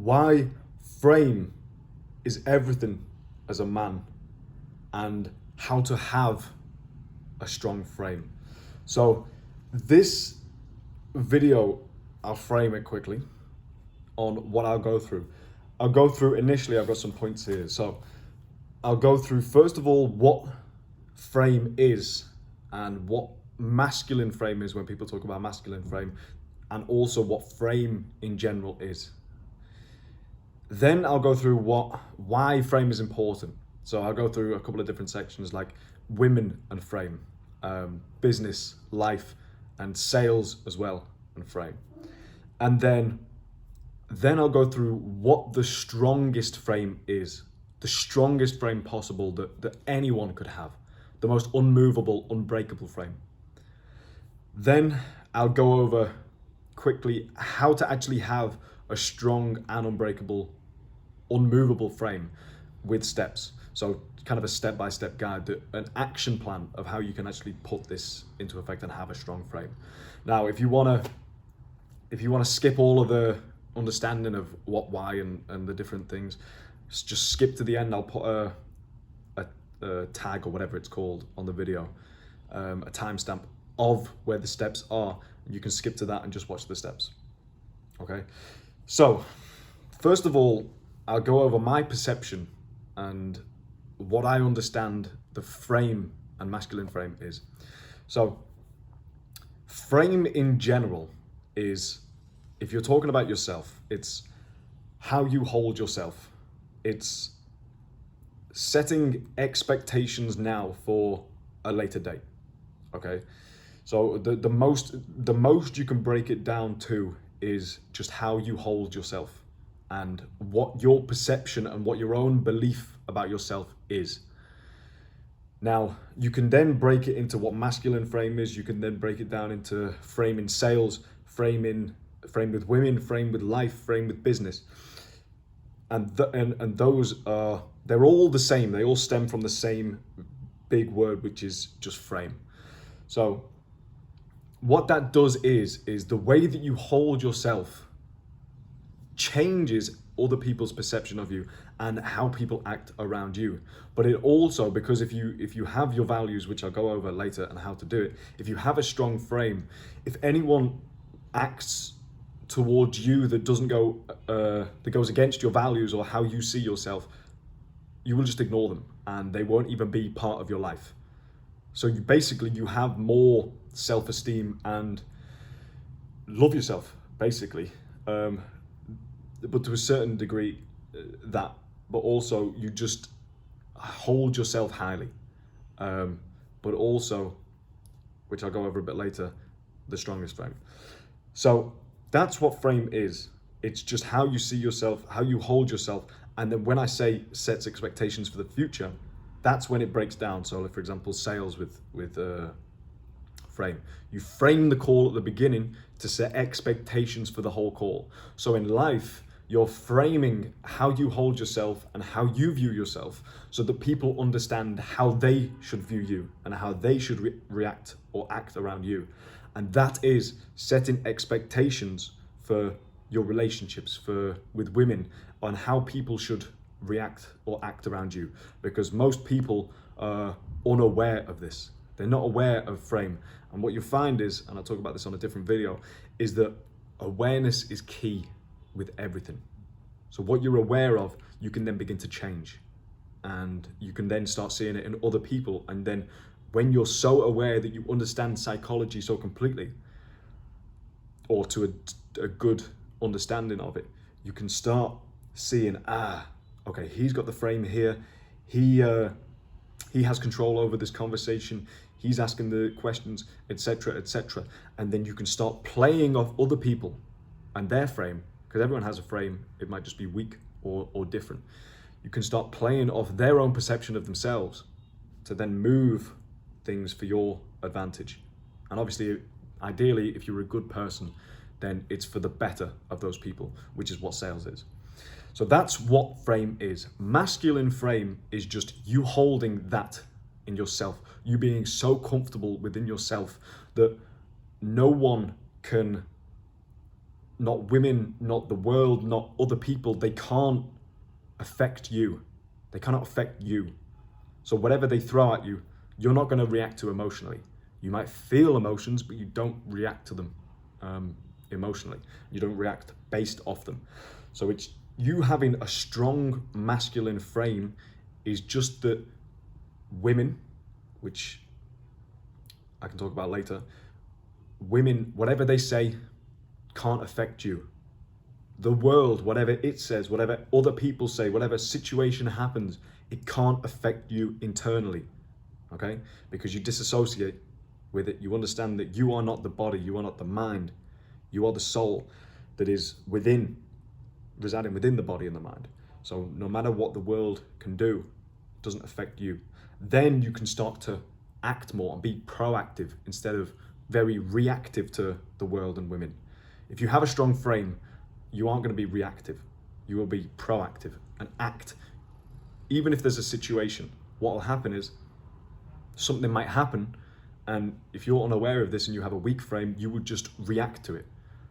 why frame is everything as a man, and how to have a strong frame. So this video, I'll frame it quickly on what I'll go through. I'll go through initially, I've got some points here. So I'll go through first of all what frame is and what masculine frame is when people talk about masculine frame, and also what frame in general is. Then I'll go through why frame is important. So I'll go through a couple of different sections like women and frame, business, life, and sales as well, and frame. And then I'll go through what the strongest frame is, the strongest frame possible that anyone could have, the most unmovable, unbreakable frame. Then I'll go over quickly how to actually have a strong and unbreakable, unmovable frame with steps. So kind of a step-by-step guide, an action plan of how you can actually put this into effect and have a strong frame. Now, if you want to skip all of the understanding of what, why, and the different things, just skip to the end. I'll put a tag or whatever it's called on the video, a timestamp of where the steps are. You can skip to that and just watch the steps. Okay. So first of all, I'll go over my perception and what I understand the frame and masculine frame is. So frame in general is, if you're talking about yourself, it's how you hold yourself. It's setting expectations now for a later date. Okay. So the most you can break it down to is just how you hold yourself and what your perception and what your own belief about yourself is. Now, you can then break it into what masculine frame is. You can then break it down into frame in sales, frame with women, frame with life, frame with business. And those are, they're all the same. They all stem from the same big word, which is just frame. So what that does is the way that you hold yourself changes other people's perception of you and how people act around you. But it also, because if you have your values, which I'll go over later and how to do it, if you have a strong frame, if anyone acts towards you that doesn't go that goes against your values or how you see yourself, you will just ignore them and they won't even be part of your life. So you have more self-esteem and love yourself, basically. But to a certain degree, but also you just hold yourself highly. But also, which I'll go over a bit later, the strongest frame. So that's what frame is. It's just how you see yourself, how you hold yourself. And then when I say sets expectations for the future, that's when it breaks down. So for example, sales with frame. You frame the call at the beginning to set expectations for the whole call. So in life, you're framing how you hold yourself and how you view yourself so that people understand how they should view you and how they should react or act around you. And that is setting expectations for your relationships with women on how people should react or act around you, because most people are unaware of this. They're not aware of frame. And what you find is, and I'll talk about this on a different video, is that awareness is key with everything. So what you're aware of, you can then begin to change, and you can then start seeing it in other people. And then when you're so aware that you understand psychology so completely, or to a good understanding of it, you can start seeing, okay, he's got the frame here. He has control over this conversation. He's asking the questions, etc., etc. And then you can start playing off other people and their frame, because everyone has a frame. It might just be weak or different. You can start playing off their own perception of themselves to then move things for your advantage. And obviously, ideally, if you're a good person, then it's for the better of those people, which is what sales is. So that's what frame is. Masculine frame is just you holding that in yourself, you being so comfortable within yourself that no one can not women, not the world, not other people. They can't affect you. They cannot affect you. So whatever they throw at you, you're not going to react to emotionally. You might feel emotions, but you don't react to them emotionally. You don't react based off them. So it's you having a strong masculine frame is just that women, which I can talk about later, women, whatever they say, can't affect you. The world, whatever it says, whatever other people say, whatever situation happens, it can't affect you internally, okay? Because you disassociate with it. You understand that you are not the body, you are not the mind, you are the soul that is residing within the body and the mind. So no matter what the world can do, it doesn't affect you. Then you can start to act more and be proactive instead of very reactive to the world and women. If you have a strong frame, you aren't going to be reactive. You will be proactive and act. Even if there's a situation, what will happen is something might happen, and if you're unaware of this and you have a weak frame, you would just react to it.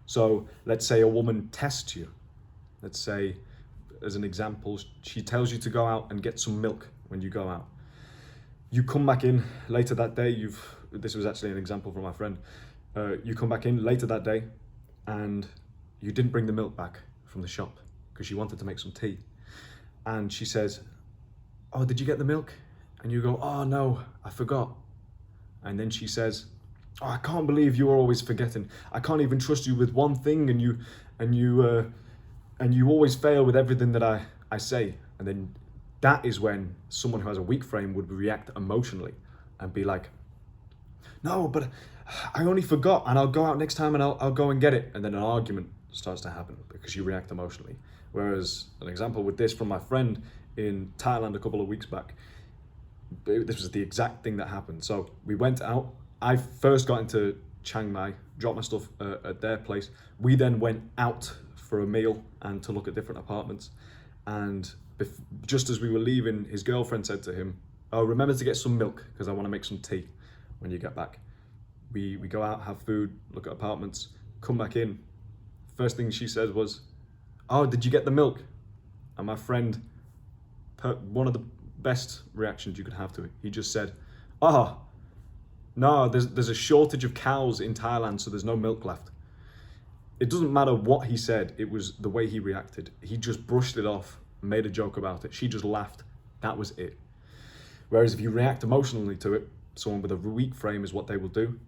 So let's say a woman tests you. Let's say, as an example, she tells you to go out and get some milk when you go out. You come back in later that day, this was actually an example from my friend. You come back in later that day and you didn't bring the milk back from the shop because she wanted to make some tea. And she says, "Oh, did you get the milk?" And you go, "Oh no, I forgot." And then she says, "Oh, I can't believe you are always forgetting. I can't even trust you with one thing, and you always fail with everything that I say." And then that is when someone who has a weak frame would react emotionally and be like, "No, but I only forgot, and I'll go out next time and I'll go and get it." And then an argument starts to happen because you react emotionally. Whereas an example with this from my friend in Thailand a couple of weeks back, this was the exact thing that happened. So we went out. I first got into Chiang Mai, dropped my stuff at their place. We then went out for a meal and to look at different apartments. And just as we were leaving, his girlfriend said to him, "Oh, remember to get some milk because I want to make some tea when you get back." We go out, have food, look at apartments, come back in. First thing she said was, "Oh, did you get the milk?" And my friend, one of the best reactions you could have to it, he just said, "Oh, no, there's a shortage of cows in Thailand, so there's no milk left." It doesn't matter what he said, it was the way he reacted. He just brushed it off, made a joke about it. She just laughed. That was it. Whereas if you react emotionally to it, someone with a weak frame is what they will do.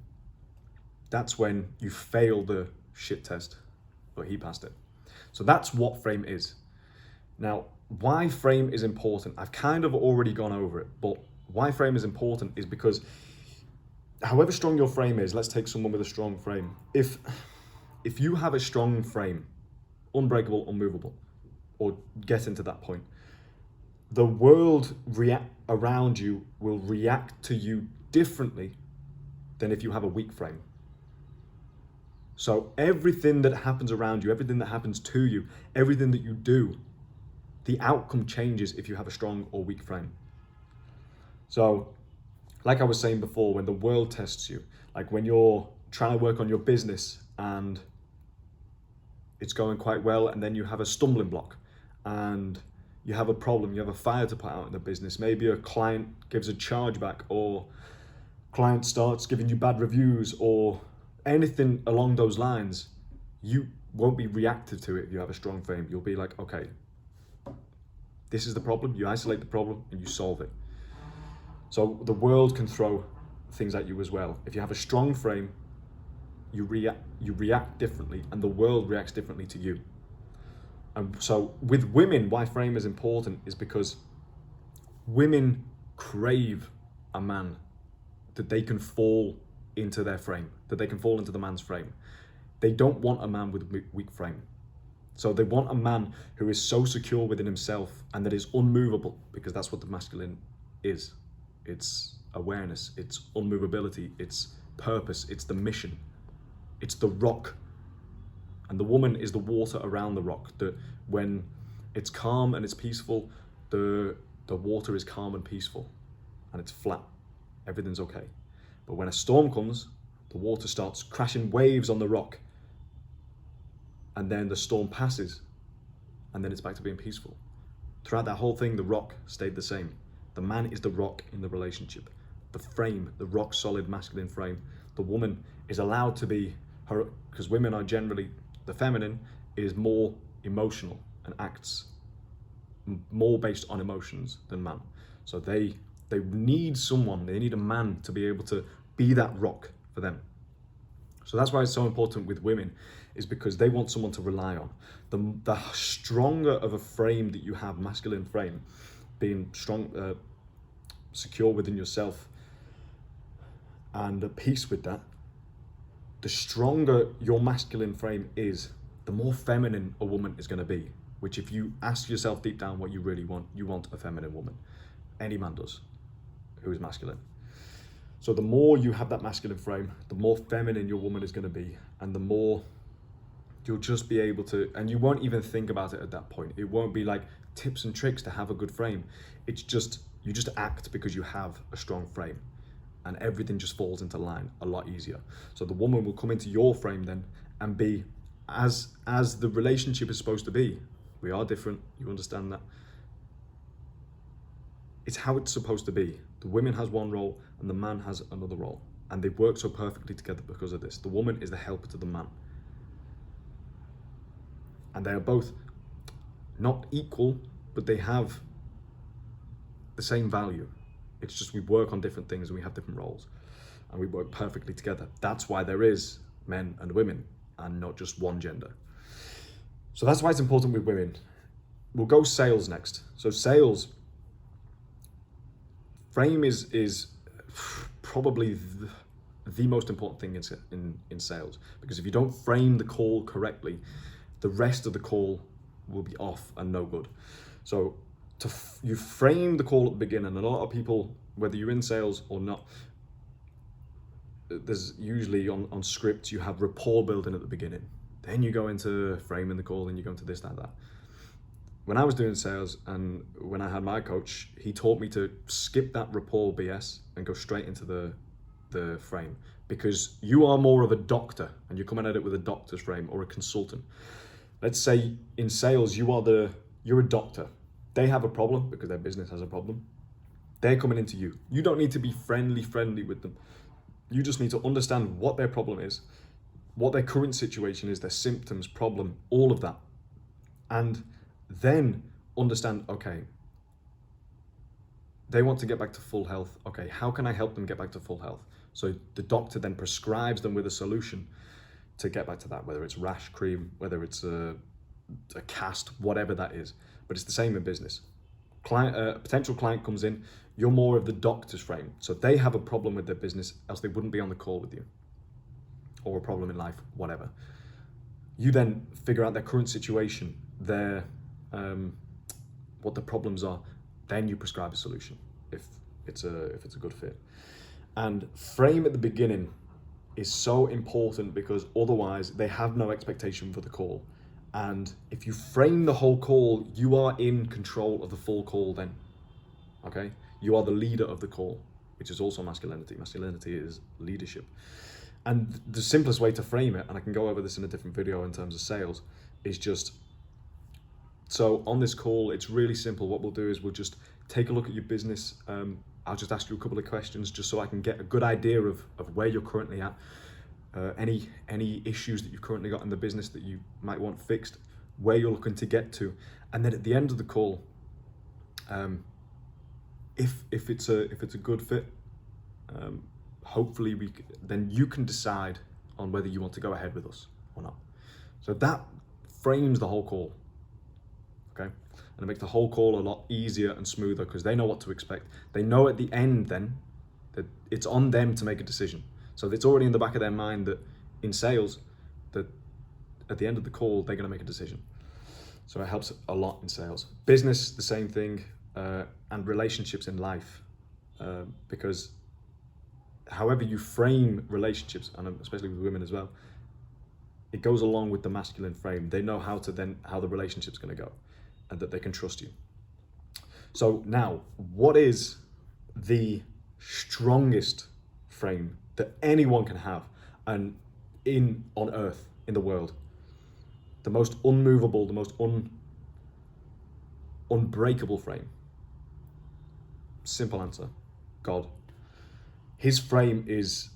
That's when you fail the shit test, but he passed it. So that's what frame is. Now, why frame is important, I've kind of already gone over it, but why frame is important is because however strong your frame is, let's take someone with a strong frame. If you have a strong frame, unbreakable, unmovable, or get into that point, the world around you will react to you differently than if you have a weak frame. So everything that happens around you, everything that happens to you, everything that you do, the outcome changes if you have a strong or weak frame. So, like I was saying before, when the world tests you, like when you're trying to work on your business and it's going quite well, and then you have a stumbling block and you have a problem, you have a fire to put out in the business, maybe a client gives a chargeback, or client starts giving you bad reviews, or anything along those lines, you won't be reactive to it if you have a strong frame. You'll be like, okay, this is the problem, you isolate the problem and you solve it. So the world can throw things at you as well. If you have a strong frame, you react differently, and the world reacts differently to you. And so with women, why frame is important is because women crave a man that they can fall into their frame, that they can fall into the man's frame. They don't want a man with a weak frame. So they want a man who is so secure within himself and that is unmovable, because that's what the masculine is. It's awareness, it's unmovability, it's purpose, it's the mission, it's the rock. And the woman is the water around the rock, that when it's calm and it's peaceful, the water is calm and peaceful and it's flat, everything's okay. But when a storm comes, the water starts crashing waves on the rock and then the storm passes, and then it's back to being peaceful. Throughout that whole thing, the rock stayed the same. The man is the rock in the relationship. The frame, the rock solid masculine frame. The woman is allowed to be her, because women are generally, the feminine is more emotional and acts more based on emotions than man. So they need someone, they need a man to be able to be that rock for them. So that's why it's so important with women, is because they want someone to rely on. The stronger of a frame that you have, masculine frame, being strong, secure within yourself, and at peace with that, the stronger your masculine frame is, the more feminine a woman is going to be. Which, if you ask yourself deep down what you really want, you want a feminine woman. Any man does, who is masculine. So the more you have that masculine frame, the more feminine your woman is going to be, and the more you'll just be able to, and you won't even think about it at that point. It won't be like tips and tricks to have a good frame. It's just, you just act because you have a strong frame, and everything just falls into line a lot easier. So the woman will come into your frame then and be as the relationship is supposed to be. We are different, you understand that. It's how it's supposed to be. The woman has one role and the man has another role. And they work so perfectly together because of this. The woman is the helper to the man. And they are both not equal, but they have the same value. It's just we work on different things and we have different roles. And we work perfectly together. That's why there is men and women and not just one gender. So that's why it's important with women. We'll go sales next. So sales, frame is probably the most important thing in sales, because if you don't frame the call correctly, the rest of the call will be off and no good. So you frame the call at the beginning, and a lot of people, whether you're in sales or not, there's usually on script, you have rapport building at the beginning. Then you go into framing the call, and you go into this, that. When I was doing sales and when I had my coach, he taught me to skip that rapport BS and go straight into the frame, because you are more of a doctor and you're coming at it with a doctor's frame or a consultant. Let's say in sales, you're a doctor. They have a problem because their business has a problem. They're coming into you. You don't need to be friendly with them. You just need to understand what their problem is, what their current situation is, their symptoms, problem, all of that. And then understand, okay, they want to get back to full health. Okay, how can I help them get back to full health? So the doctor then prescribes them with a solution to get back to that, whether it's rash cream, whether it's a cast, whatever that is. But it's the same in business. Potential client comes in, you're more of the doctor's frame. So they have a problem with their business, else they wouldn't be on the call with you. Or a problem in life, whatever. You then figure out their current situation, what the problems are, then you prescribe a solution if it's a good fit. And frame at the beginning is so important, because otherwise they have no expectation for the call. And if you frame the whole call, you are in control of the full call then, okay? You are the leader of the call, which is also masculinity. Masculinity is leadership. And the simplest way to frame it, and I can go over this in a different video in terms of sales, is just, so on this call, it's really simple. What we'll do is we'll just take a look at your business. I'll just ask you a couple of questions just so I can get a good idea of where you're currently at. Any issues that you've currently got in the business that you might want fixed, where you're looking to get to. And then at the end of the call, if it's a good fit, hopefully then you can decide on whether you want to go ahead with us or not. So that frames the whole call, okay? And it makes the whole call a lot easier and smoother, because they know what to expect. They know at the end then that it's on them to make a decision. So it's already in the back of their mind that in sales, that at the end of the call, they're going to make a decision. So it helps a lot in sales. Business, the same thing, and relationships in life, because however you frame relationships, and especially with women as well, it goes along with the masculine frame. They know how the relationship's going to go, and that they can trust you. So now, what is the strongest frame that anyone can have on earth, in the world? the most unmovable, the most unbreakable frame? Simple answer, God. His frame it's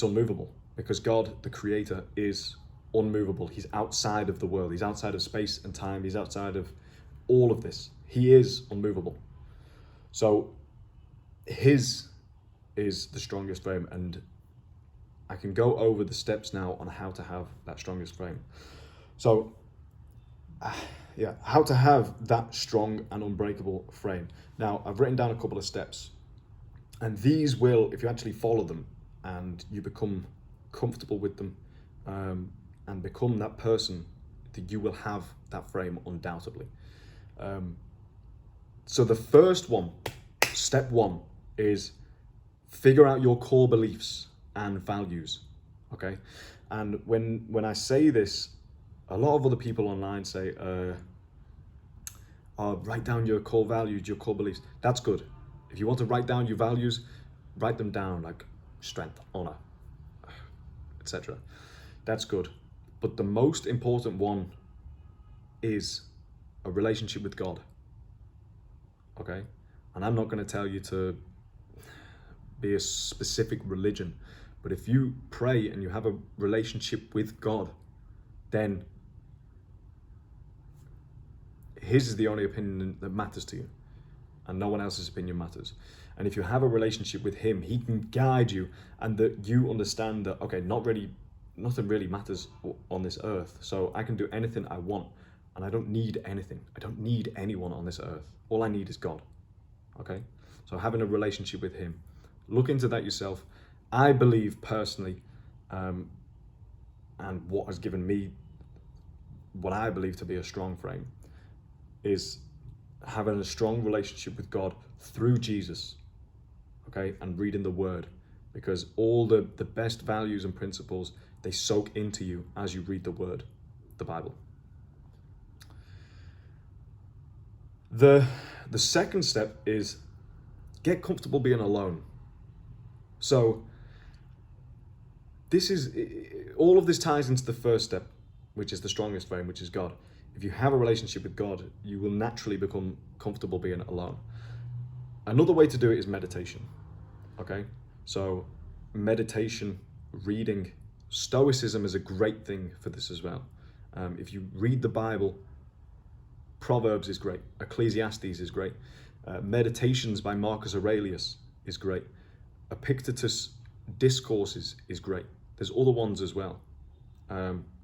unmovable because God, the creator, is unmovable. He's outside of the world. He's outside of space and time. He's outside of all of this. He is unmovable. So his is the strongest frame, and I can go over the steps now on how to have that strongest frame. So how to have that strong and unbreakable frame. Now, I've written down a couple of steps, and these will, if you actually follow them and you become comfortable with them, and become that person, that you will have that frame undoubtedly. So the first one, step one, is figure out your core beliefs and values, okay? And when I say this, a lot of other people online say, write down your core values, your core beliefs. That's good. If you want to write down your values, write them down, like strength, honor, etc. That's good. But the most important one is a relationship with God, okay? And I'm not going to tell you to be a specific religion, but if you pray and you have a relationship with God, then his is the only opinion that matters to you, and no one else's opinion matters. And if you have a relationship with him, he can guide you, and that you understand that, okay, nothing really matters on this earth, so I can do anything I want, and I don't need anything. I don't need anyone on this earth. All I need is God, okay? So having a relationship with him, look into that yourself. I believe personally, and what has given me what I believe to be a strong frame, is having a strong relationship with God through Jesus, okay, and reading the word, because all the best values and principles, they soak into you as you read the word, the Bible. The second step is get comfortable being alone. So all of this ties into the first step, which is the strongest frame, which is God. If you have a relationship with God, you will naturally become comfortable being alone. Another way to do it is meditation, okay? So meditation, reading, Stoicism is a great thing for this as well. If you read the Bible, Proverbs is great, Ecclesiastes is great, Meditations by Marcus Aurelius is great, Epictetus Discourses is great. There's other ones as well.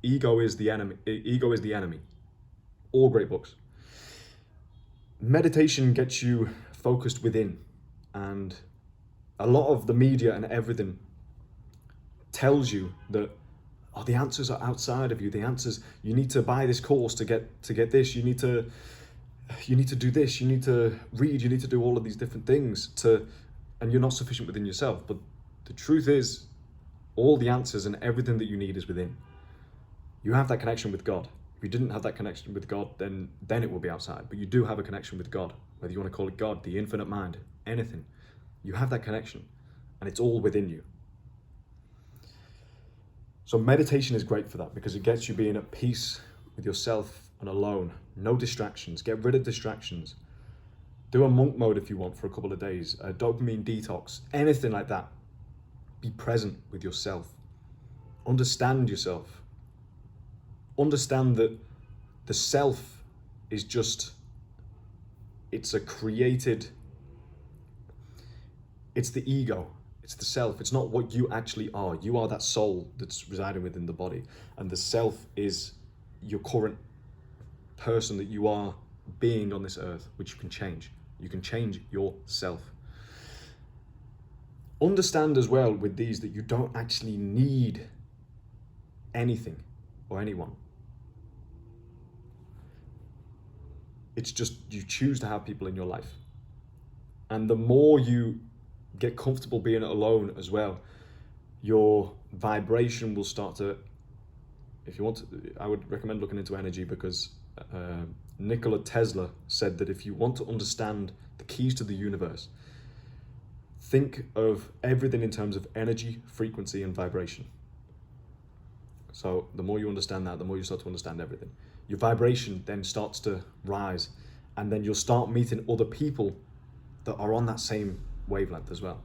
Ego is the Enemy. All great books. Meditation gets you focused within, and a lot of the media and everything tells you that the answers are outside of you. The answers, you need to buy this course to get this. You need to do this. You need to read. You need to do all of these different things and you're not sufficient within yourself. But the truth is, all the answers and everything that you need is within. You have that connection with God. If you didn't have that connection with God, then it will be outside. But you do have a connection with God, whether you want to call it God, the infinite mind, anything. You have that connection, and it's all within you. So meditation is great for that, because it gets you being at peace with yourself and alone. No distractions. Get rid of distractions. Do a monk mode if you want for a couple of days. A dopamine detox. Anything like that. Be present with yourself. Understand yourself. Understand that the self is just, it's the ego, it's the self, it's not what you actually are. You are that soul that's residing within the body, and the self is your current person that you are being on this earth, which you can change. You can change yourself. Understand as well with these that you don't actually need anything or anyone. It's just you choose to have people in your life. And the more you get comfortable being alone as well, your vibration will start to, if you want to, I would recommend looking into energy, because Nikola Tesla said that if you want to understand the keys to the universe, think of everything in terms of energy, frequency, and vibration. So the more you understand that, the more you start to understand everything. Your vibration then starts to rise, and then you'll start meeting other people that are on that same wavelength as well.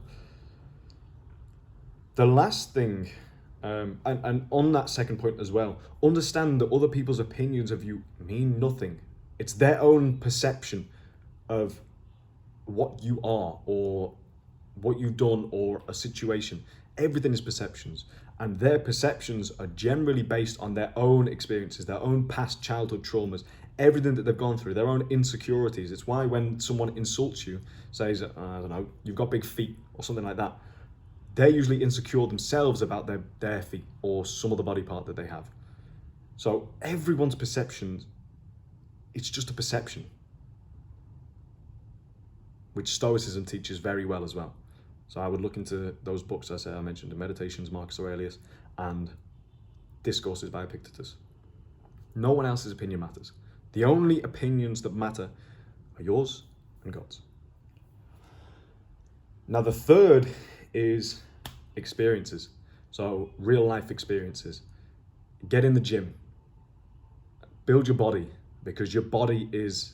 The last thing, and on that second point as well, understand that other people's opinions of you mean nothing. It's their own perception of what you are or what you've done or a situation. Everything is perceptions, and their perceptions are generally based on their own experiences, their own past childhood traumas, everything that they've gone through, their own insecurities. It's why when someone insults you, says, I don't know, you've got big feet or something like that, they're usually insecure themselves about their feet or some other body part that they have. So everyone's perception, it's just a perception, which Stoicism teaches very well as well. So I would look into those books I mentioned, the Meditations, Marcus Aurelius, and Discourses by Epictetus. No one else's opinion matters. The only opinions that matter are yours and God's. Now the third is experiences. So real life experiences. Get in the gym. Build your body, because your body is,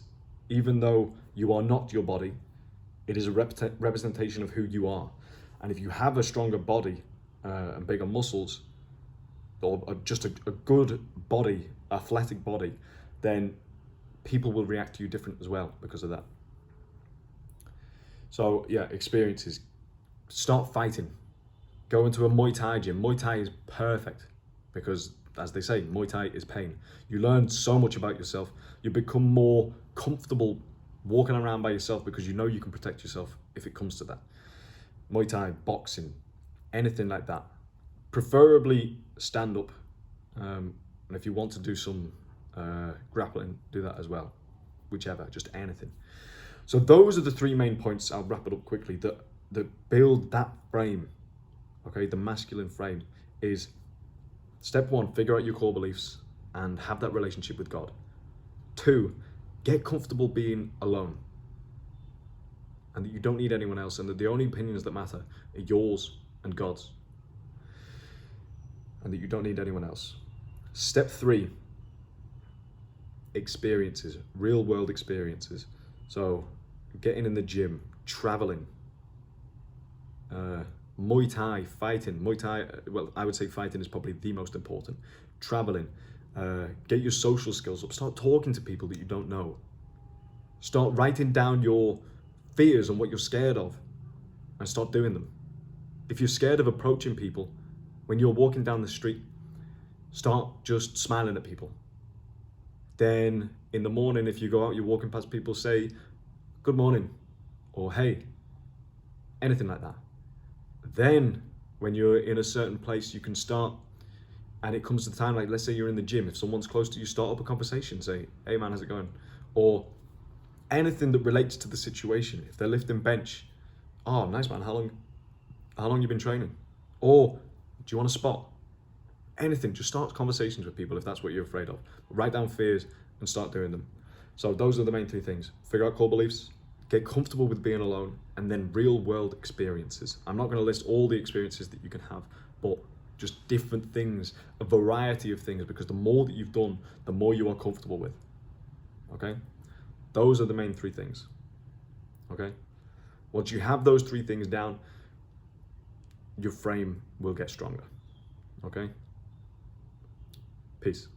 even though you are not your body, it is a representation of who you are. And if you have a stronger body and bigger muscles, or just a good body, athletic body, then people will react to you different as well because of that. So yeah, experiences. Start fighting. Go into a Muay Thai gym. Muay Thai is perfect because, as they say, Muay Thai is pain. You learn so much about yourself. You become more comfortable walking around by yourself because you know you can protect yourself if it comes to that. Muay Thai, boxing, anything like that. Preferably stand up. And if you want to do some grappling, do that as well. Whichever, just anything. So those are the three main points. I'll wrap it up quickly. That build that frame, okay, the masculine frame, is step one, figure out your core beliefs and have that relationship with God. 2, get comfortable being alone, and that you don't need anyone else, and that the only opinions that matter are yours and God's, and that you don't need anyone else. Step 3, experiences, real world experiences. So getting in the gym, traveling, Muay Thai, fighting. Muay Thai, well, I would say fighting is probably the most important. Traveling, get your social skills up. Start talking to people that you don't know. Start writing down your fears and what you're scared of, and start doing them. If you're scared of approaching people, when you're walking down the street, start just smiling at people. Then in the morning, if you go out, you're walking past people, say, good morning, or hey, anything like that. Then when you're in a certain place, you can start, and it comes to the time, like let's say you're in the gym, if someone's close to you, start up a conversation, say, hey man, how's it going? Or anything that relates to the situation. If they're lifting bench, oh nice man, how long you been training? Or do you want a spot? Anything, just start conversations with people if that's what you're afraid of. Write down fears and start doing them. So those are the main 3 things. Figure out core beliefs, get comfortable with being alone, and then real world experiences. I'm not going to list all the experiences that you can have, but just different things, a variety of things, because the more that you've done, the more you are comfortable with. Okay? Those are the main 3 things. Okay? Once you have those 3 things down, your frame will get stronger. Okay? Peace.